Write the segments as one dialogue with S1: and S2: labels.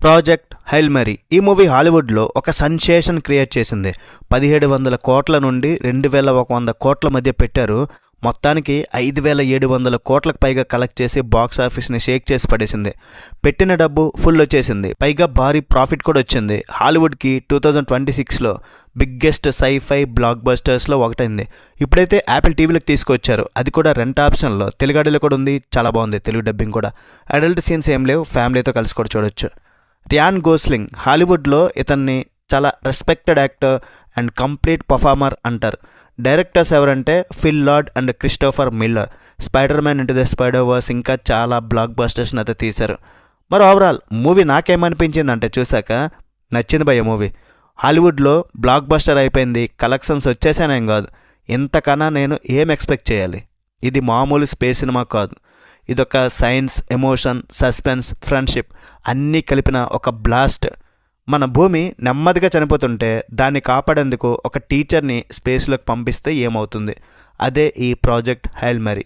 S1: Project Hail మరీ ఈ movie హాలీవుడ్లో ఒక సెన్సేషన్ క్రియేట్ చేసింది. 1700 కోట్ల నుండి 2100 కోట్ల మధ్య పెట్టారు. మొత్తానికి 5700 కోట్లకు పైగా కలెక్ట్ చేసి బాక్స్ ఆఫీస్ని షేక్ చేసి పడేసింది. పెట్టిన డబ్బు ఫుల్ వచ్చేసింది, పైగా భారీ ప్రాఫిట్ కూడా వచ్చింది. హాలీవుడ్కి 2026లో బిగ్గెస్ట్ సైఫై బ్లాక్ బస్టర్స్లో ఒకటైంది. ఇప్పుడైతే యాపిల్ టీవీలకు తీసుకొచ్చారు, అది కూడా రెంట్ ఆప్షన్లో. తెలుగులో కూడా ఉంది, చాలా బాగుంది. తెలుగు డబ్బింగ్ కూడా. అడల్ట్ సీన్స్ ఏం లేవు, ఫ్యామిలీతో కలిసి కూడా చూడొచ్చు. రియాన్ గోస్లింగ్ హాలీవుడ్లో ఇతన్ని చాలా respected actor and complete performer అంటారు. డైరెక్టర్స్ ఎవరంటే Phil Lord and Christopher Miller. Spider Man into the Spider Verse ఇంకా చాలా బ్లాక్ బస్టర్స్ని అయితే తీశారు. మరి ఓవరాల్ మూవీ నాకేమనిపించిందంటే చూశాక నచ్చింది భయ్య మూవీ. హాలీవుడ్లో బ్లాక్ బస్టర్ అయిపోయింది, కలెక్షన్స్ వచ్చేసానేం కాదు. ఇంతకన్నా నేను ఏం ఎక్స్పెక్ట్ చేయాలి? ఇది మామూలు స్పేస్ సినిమా కాదు, ఇదొక సైన్స్, ఎమోషన్, సస్పెన్స్, ఫ్రెండ్షిప్ అన్నీ కలిపిన ఒక బ్లాస్ట్. మన భూమి నెమ్మదిగా చనిపోతుంటే దాన్ని కాపాడేందుకు ఒక టీచర్ని స్పేస్లోకి పంపిస్తే ఏమవుతుంది? అదే ఈ ప్రాజెక్ట్ హైల్ మరీ.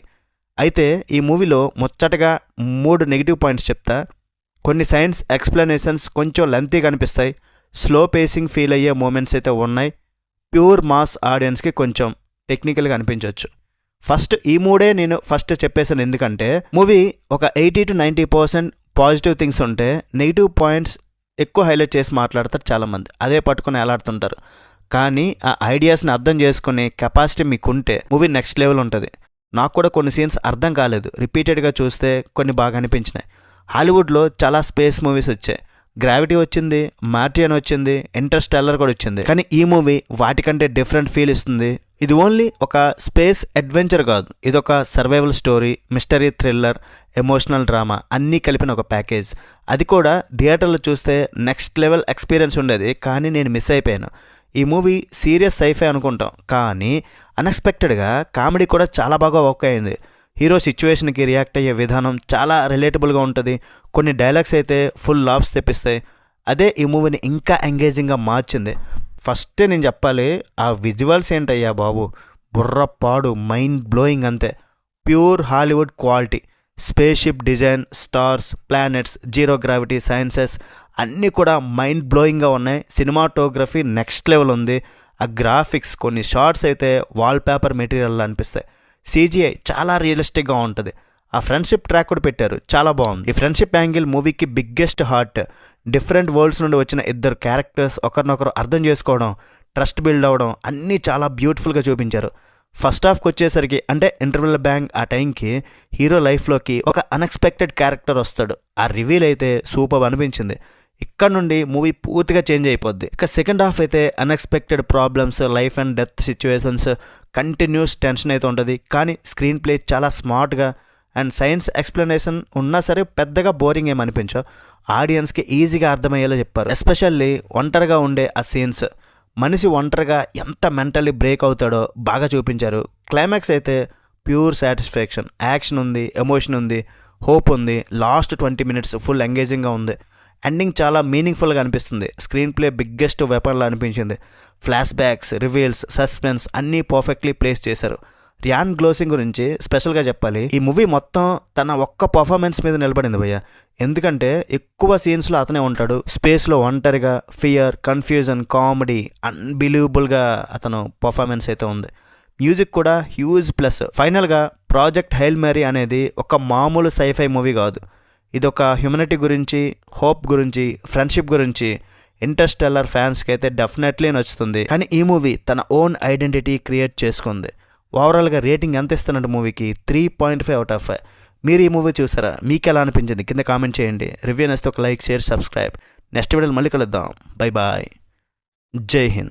S1: అయితే ఈ మూవీలో ముచ్చటగా 3 నెగిటివ్ పాయింట్స్ చెప్తా. కొన్ని సైన్స్ ఎక్స్ప్లెనేషన్స్ కొంచెం లెంతీగా అనిపిస్తాయి, స్లో పేసింగ్ ఫీల్ అయ్యే మూమెంట్స్ అయితే ఉన్నాయి, ప్యూర్ మాస్ ఆడియన్స్కి కొంచెం టెక్నికల్గా అనిపించవచ్చు. ఫస్ట్ ఈ మూడే నేను ఫస్ట్ చెప్పేసాను, ఎందుకంటే మూవీ ఒక 80 to 90% పాజిటివ్ థింగ్స్ ఉంటే నెగిటివ్ పాయింట్స్ ఎక్కువ హైలైట్ చేసి మాట్లాడతారు చాలామంది, అదే పట్టుకొని ఎలాడుతుంటారు. కానీ ఆ ఐడియాస్ని అర్థం చేసుకునే కెపాసిటీ మీకుంటే మూవీ నెక్స్ట్ లెవెల్ ఉంటుంది. నాకు కూడా కొన్ని సీన్స్ అర్థం కాలేదు, రిపీటెడ్గా చూస్తే కొన్ని బాగా అనిపించినాయి. హాలీవుడ్లో చాలా స్పేస్ మూవీస్ వచ్చాయి, గ్రావిటీ వచ్చింది, మార్టియన్ వచ్చింది, ఇంటర్స్టెల్లర్ కూడా వచ్చింది. కానీ ఈ మూవీ వాటికంటే డిఫరెంట్ ఫీల్ ఇస్తుంది. ఇది ఓన్లీ ఒక స్పేస్ అడ్వెంచర్ కాదు, ఇదొక survival story, mystery, thriller, emotional drama అన్నీ కలిపిన ఒక ప్యాకేజ్. అది కూడా థియేటర్లో చూస్తే నెక్స్ట్ లెవెల్ ఎక్స్పీరియన్స్ ఉండేది, కానీ నేను మిస్ అయిపోయాను. ఈ మూవీ సీరియస్ సైఫై అనుకుంటాం, కానీ అన్ఎక్స్పెక్టెడ్గా కామెడీ కూడా చాలా బాగా వర్క్ అయింది. హీరో సిచ్యువేషన్కి రియాక్ట్ అయ్యే విధానం చాలా రిలేటబుల్గా ఉంటుంది. కొన్ని డైలాగ్స్ అయితే ఫుల్ లాఫ్స్ తెప్పిస్తాయి. అదే ఈ మూవీని ఇంకా ఎంగేజింగ్గా మార్చింది. ఫస్ట్ నేను చెప్పాలి, ఆ విజువల్స్ ఏంటయ్యా బాబు, బుర్రపాడు, మైండ్ బ్లోయింగ్ అంతే. Pure Hollywood quality. Space ship design, stars, planets, zero gravity, sciences అన్నీ కూడా మైండ్ బ్లోయింగ్గా ఉన్నాయి. సినిమాటోగ్రఫీ నెక్స్ట్ లెవెల్ ఉంది. ఆ గ్రాఫిక్స్, కొన్ని షార్ట్స్ అయితే వాల్పేపర్ మెటీరియల్ అనిపిస్తాయి. CGI చాలా రియలిస్టిక్గా ఉంటుంది. ఆ ఫ్రెండ్షిప్ ట్రాక్ కూడా పెట్టారు, చాలా బాగుంది. ఈ ఫ్రెండ్షిప్ యాంగిల్ మూవీకి బిగ్గెస్ట్ హార్ట్. డిఫరెంట్ వరల్డ్స్ నుండి వచ్చిన ఇద్దరు క్యారెక్టర్స్ ఒకరినొకరు అర్థం చేసుకోవడం, ట్రస్ట్ బిల్డ్ అవ్వడం అన్నీ చాలా బ్యూటిఫుల్గా చూపించారు. ఫస్ట్ హాఫ్కి వచ్చేసరికి అంటే ఇంటర్వెల్ బ్యాంగ్ ఆ టైంకి హీరో లైఫ్లోకి ఒక అన్ఎక్స్పెక్టెడ్ క్యారెక్టర్ వస్తాడు. ఆ రివీల్ అయితే సూపర్ అనిపించింది. ఇక్కడ నుండి మూవీ పూర్తిగా చేంజ్ అయిపోద్ది. ఇక సెకండ్ హాఫ్ అయితే unexpected problems, life and death situations, continuous tension అయితే ఉంటుంది. కానీ స్క్రీన్ ప్లే చాలా స్మార్ట్గా అండ్ సైన్స్ ఎక్స్ప్లెనేషన్ ఉన్నా సరే పెద్దగా బోరింగ్ ఏమనిపించో, ఆడియన్స్కి ఈజీగా అర్థమయ్యేలా చెప్పారు. ఎస్పెషల్లీ ఒంటరిగా ఉండే ఆ సీన్స్, మనిషి ఒంటరిగా ఎంత మెంటల్లీ బ్రేక్ అవుతాడో బాగా చూపించారు. క్లైమాక్స్ అయితే ప్యూర్ సాటిస్ఫాక్షన్. యాక్షన్ ఉంది, ఎమోషన్ ఉంది, హోప్ ఉంది. లాస్ట్ 20 minutes ఫుల్ ఎంగేజింగ్గా ఉంది. ఎండింగ్ చాలా మీనింగ్ఫుల్గా అనిపిస్తుంది. స్క్రీన్ ప్లే బిగ్గెస్ట్ వెపన్లా అనిపించింది. ఫ్లాష్ బ్యాక్స్, రివీల్స్, సస్పెన్స్ అన్నీ పర్ఫెక్ట్లీ ప్లేస్ చేశారు. రియాన్ గ్లోసింగ్ గురించి స్పెషల్గా చెప్పాలి. ఈ మూవీ మొత్తం తన ఒక్క పర్ఫార్మెన్స్ మీద నిలబడింది భయ్య. ఎందుకంటే ఎక్కువ సీన్స్లో అతనే ఉంటాడు. స్పేస్లో ఒంటరిగా, ఫియర్, కన్ఫ్యూజన్, కామెడీ అన్బిలీవబుల్గా అతను పర్ఫార్మెన్స్ అయితే ఉంది. మ్యూజిక్ కూడా హ్యూజ్ ప్లస్. ఫైనల్గా ప్రాజెక్ట్ హైల్ మరీ అనేది ఒక మామూలు సైఫై మూవీ కాదు, ఇదొక హ్యూమనిటీ గురించి, హోప్ గురించి, ఫ్రెండ్షిప్ గురించి. ఇంటర్స్టెల్లర్ ఫ్యాన్స్కి అయితే డెఫినెట్లీ నచ్చుతుంది. కానీ ఈ మూవీ తన ఓన్ ఐడెంటిటీ క్రియేట్ చేసుకుంది. ఓవరాల్గా రేటింగ్ ఎంత ఇస్తున్నట్టు మూవీకి 3.5/5. మీరు ఈ మూవీ చూసారా? మీకు ఎలా అనిపించింది కింద కామెంట్ చేయండి. రివ్యూ నచ్చితే ఒక లైక్, షేర్, సబ్స్క్రైబ్. నెక్స్ట్ వీడియోలో మళ్ళీ కలుద్దాం. Bye bye. జై హింద్.